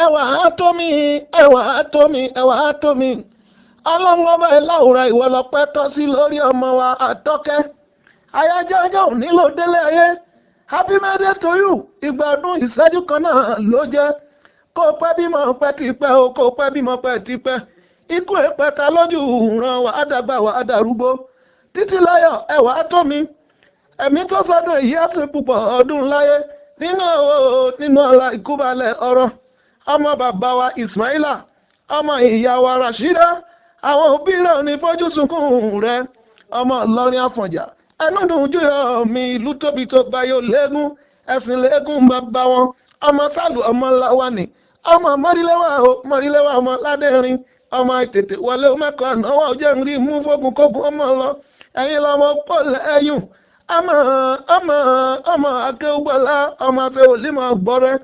ẹwà á tó mi, ẹwà á tó mi, ẹwà á tó mi. Ọlọ́run ọba ìláwùrà ìwọ lọ́pẹ́ tọ́ sí lórí ọmọ wa Àtọ́kẹ́. Àyájọ́ ọjọ́ òní ló délé ayé. Happy birthday to you. Ìgbà ọdún ìṣẹ́jú kan náà ló jẹ́. Kó o pẹ́ bímọ pẹ́ ti pẹ́ o, kó o pẹ́ bímọ pẹ́ ti pẹ́. Ikú ìpẹta lójú ràn wá dàgbà wá dàrúgbó. Títí láyọ̀ ẹwà á tó mi. Ẹ̀mí tó sọdún èyí á sì púpọ̀ ọdún láyé. Nínú ọlá ìkúbalẹ̀ ọ̀rọ̀. Ọmọ bàbá wa Ismaila. Ọmọ ìyá wa Rashida. Àwọn òbí rẹ̀ ò ní fojú sunkún rẹ̀. Ọmọ Ìlọrin Àfọ̀njá. Ẹnu dùn jùyọ mi ìlú tóbi tó báyọ̀ léegun. Ẹ̀sìn léegun bàbá wọn. Ọmọ Sálù ọmọ Láwánì. Ọmọ Mọ́rílẹ́wà ọmọ Ládẹ́rin. Ọmọ tètè wọlé mẹ́kọ̀ọ́ náwó jẹ́ ń rí mú fógun kógun ọmọ lọ. Ẹ̀yin lọ́mọ pọ̀ lẹ́yìn. Ọmọ akéwùgbọ́lá ọmọ afẹ́ òlímọ̀ gbọ́rẹ́.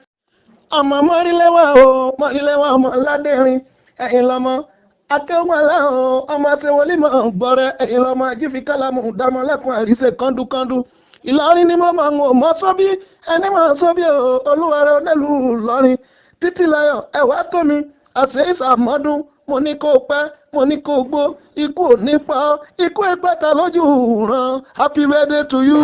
Ọmọ Mọ́rílẹ́wà ọmọ Ládẹ́rin. Ẹ̀yin lọ́mọ akéwùgbọ́lá ọmọ afẹ́ òlímọ̀ gbọ́rẹ́. Ẹ̀yin lọ́mọ ajífikálàmù dámọ́lẹ́kùn àríṣe kọ́ńdúkọ́ńdú. Ìlọrin ni mo máa ń mọ sọ́bí ẹni máa sọ́bí olúwarẹ̀ onílùú Ìlọrin. Títí láyọ̀ ẹ̀wà tó mi àṣẹ ìsàmọ́dún. Mo ní kó pẹ́, mo ní kó gbó, ikú ò ní pa ọ́, ikú ìpẹ́ta lójú ràn. Happy birthday to you.